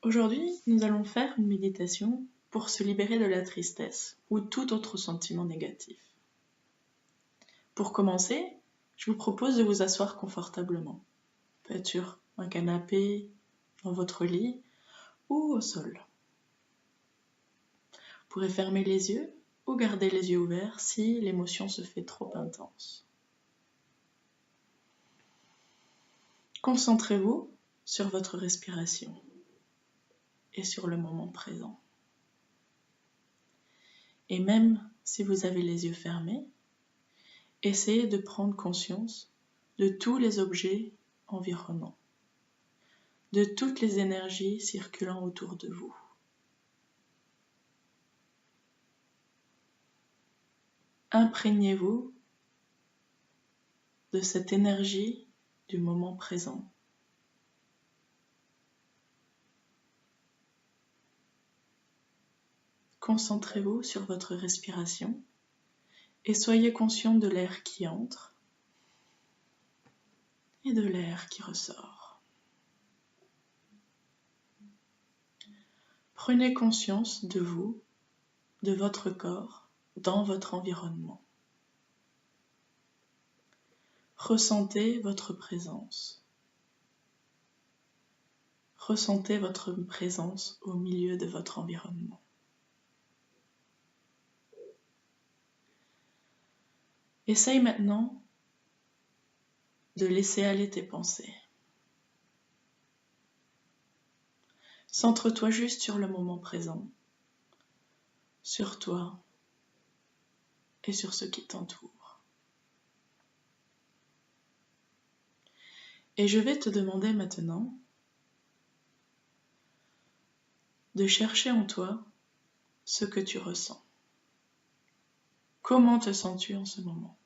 Aujourd'hui, nous allons faire une méditation pour se libérer de la tristesse ou tout autre sentiment négatif. Pour commencer, je vous propose de vous asseoir confortablement, peut-être sur un canapé, dans votre lit ou au sol. Vous pourrez fermer les yeux ou garder les yeux ouverts si l'émotion se fait trop intense. Concentrez-vous sur votre respiration et sur le moment présent. Et même si vous avez les yeux fermés, essayez de prendre conscience de tous les objets environnants, de toutes les énergies circulant autour de vous. Imprégnez-vous de cette énergie du moment présent. Concentrez-vous sur votre respiration et soyez conscient de l'air qui entre et de l'air qui ressort. Prenez conscience de vous, de votre corps, dans votre environnement. Ressentez votre présence. Ressentez votre présence au milieu de votre environnement. Essaye maintenant de laisser aller tes pensées. Centre-toi juste sur le moment présent, sur toi et sur ce qui t'entoure. Et je vais te demander maintenant de chercher en toi ce que tu ressens. Comment te sens-tu en ce moment?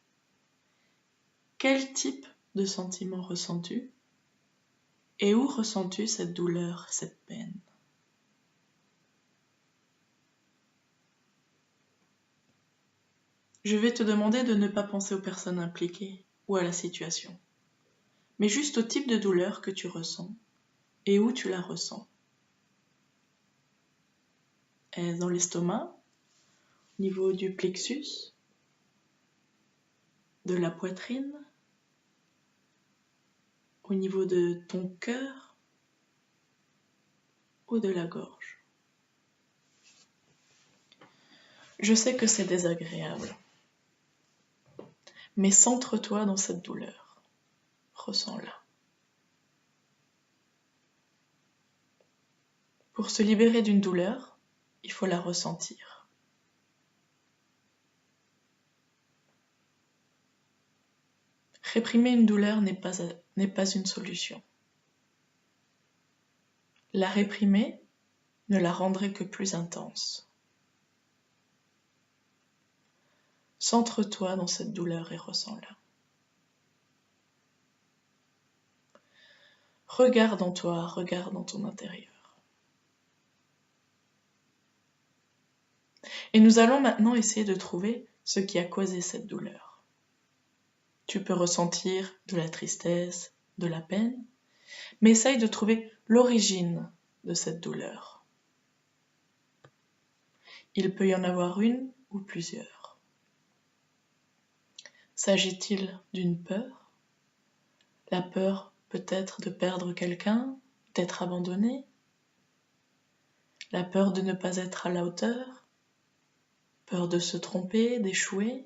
Quel type de sentiment ressens-tu? Et où ressens-tu cette douleur, cette peine? Je vais te demander de ne pas penser aux personnes impliquées ou à la situation, mais juste au type de douleur que tu ressens et où tu la ressens. Est-ce dans l'estomac, au niveau du plexus, de la poitrine, au niveau de ton cœur ou de la gorge? Je sais que c'est désagréable, mais centre-toi dans cette douleur. Ressens-la. Pour se libérer d'une douleur, il faut la ressentir. Réprimer une douleur n'est pas une solution. La réprimer ne la rendrait que plus intense. Centre-toi dans cette douleur et ressens-la. Regarde en toi, regarde dans ton intérieur. Et nous allons maintenant essayer de trouver ce qui a causé cette douleur. Tu peux ressentir de la tristesse, de la peine, mais essaye de trouver l'origine de cette douleur. Il peut y en avoir une ou plusieurs. S'agit-il d'une peur? La peur peut-être de perdre quelqu'un, d'être abandonné? La peur de ne pas être à la hauteur? Peur de se tromper, d'échouer?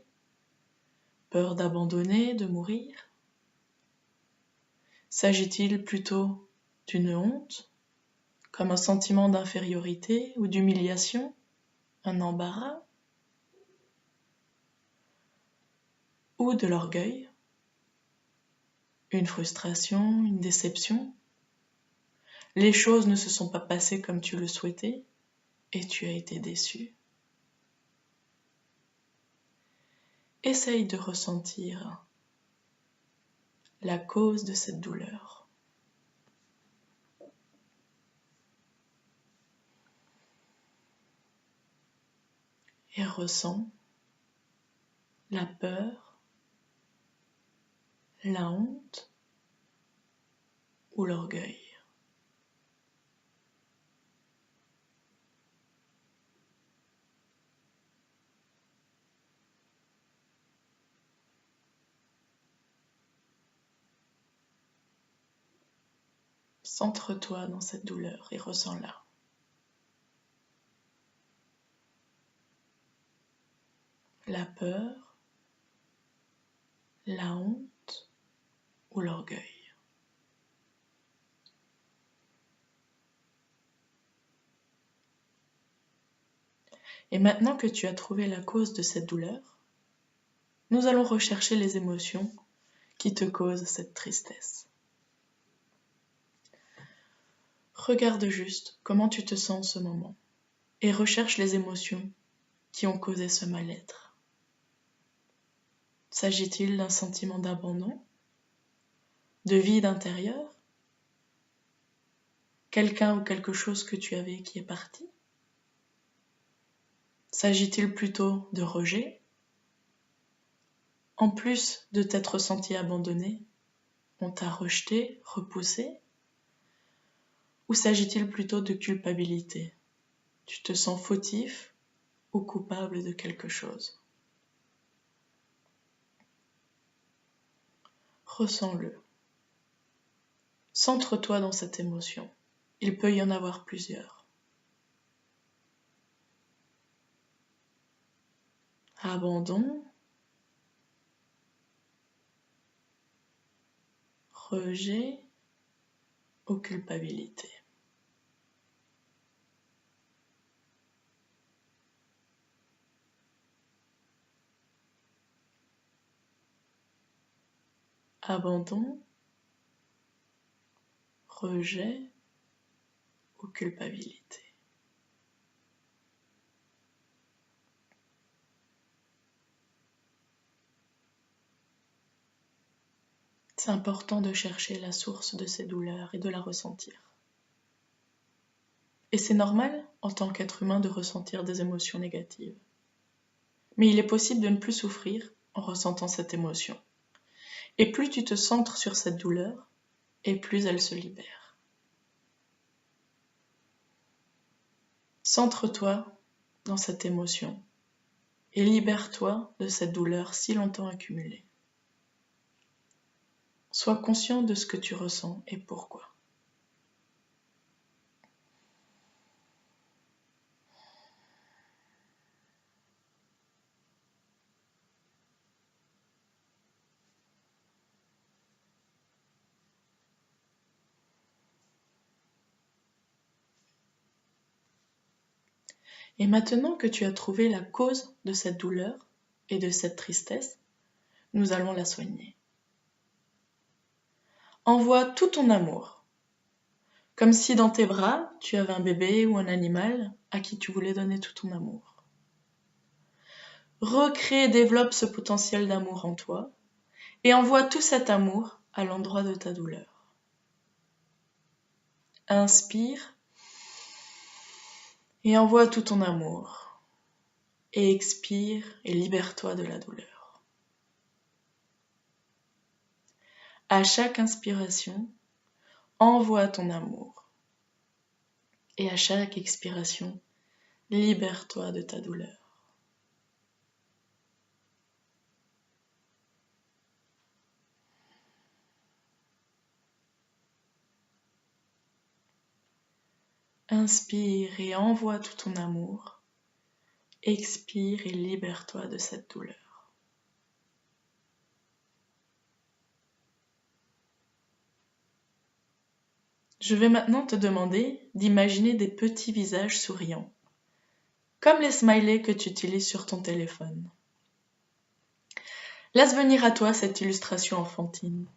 Peur d'abandonner, de mourir? S'agit-il plutôt d'une honte, comme un sentiment d'infériorité ou d'humiliation, un embarras? Ou de l'orgueil, une frustration, une déception? Les choses ne se sont pas passées comme tu le souhaitais et tu as été déçu. Essaye de ressentir la cause de cette douleur. Et ressens la peur, la honte ou l'orgueil. Centre-toi dans cette douleur et ressens-la. La peur, la honte ou l'orgueil. Et maintenant que tu as trouvé la cause de cette douleur, nous allons rechercher les émotions qui te causent cette tristesse. Regarde juste comment tu te sens en ce moment et recherche les émotions qui ont causé ce mal-être. S'agit-il d'un sentiment d'abandon, de vide intérieur, quelqu'un ou quelque chose que tu avais qui est parti? S'agit-il plutôt de rejet? En plus de t'être senti abandonné, on t'a rejeté, repoussé? Ou s'agit-il plutôt de culpabilité? Tu te sens fautif ou coupable de quelque chose? Ressens-le. Centre-toi dans cette émotion. Il peut y en avoir plusieurs. Abandon, rejet ou culpabilité. Abandon, rejet ou culpabilité. C'est important de chercher la source de ces douleurs et de la ressentir. Et c'est normal, en tant qu'être humain, de ressentir des émotions négatives. Mais il est possible de ne plus souffrir en ressentant cette émotion. Et plus tu te centres sur cette douleur, et plus elle se libère. Centre-toi dans cette émotion et libère-toi de cette douleur si longtemps accumulée. Sois conscient de ce que tu ressens et pourquoi. Et maintenant que tu as trouvé la cause de cette douleur et de cette tristesse, nous allons la soigner. Envoie tout ton amour, comme si dans tes bras, tu avais un bébé ou un animal à qui tu voulais donner tout ton amour. Recrée et développe ce potentiel d'amour en toi et envoie tout cet amour à l'endroit de ta douleur. Inspire et envoie tout ton amour. Et expire et libère-toi de la douleur. À chaque inspiration, envoie ton amour. Et à chaque expiration, libère-toi de ta douleur. Inspire et envoie tout ton amour. Expire et libère-toi de cette douleur. Je vais maintenant te demander d'imaginer des petits visages souriants, comme les smileys que tu utilises sur ton téléphone. Laisse venir à toi cette illustration enfantine.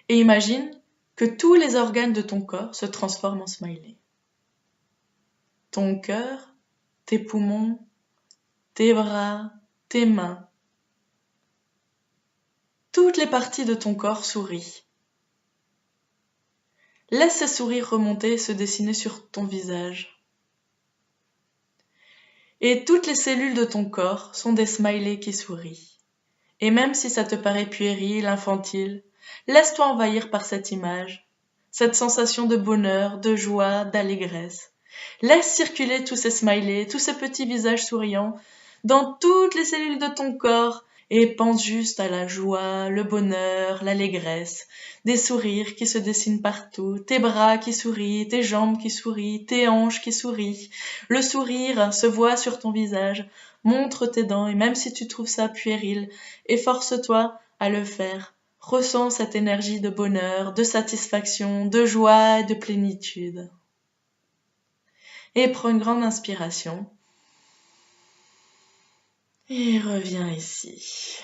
Et imagine que tous les organes de ton corps se transforment en smiley. Ton cœur, tes poumons, tes bras, tes mains. Toutes les parties de ton corps sourient. Laisse ces sourires remonter et se dessiner sur ton visage. Et toutes les cellules de ton corps sont des smileys qui sourient. Et même si ça te paraît puéril, infantile, laisse-toi envahir par cette image, cette sensation de bonheur, de joie, d'allégresse. Laisse circuler tous ces smileys, tous ces petits visages souriants, dans toutes les cellules de ton corps, et pense juste à la joie, le bonheur, l'allégresse, des sourires qui se dessinent partout, tes bras qui sourient, tes jambes qui sourient, tes hanches qui sourient. Le sourire se voit sur ton visage. Montre tes dents et même si tu trouves ça puéril, efforce-toi à le faire. Ressens cette énergie de bonheur, de satisfaction, de joie et de plénitude. Et prends une grande inspiration. Et reviens ici.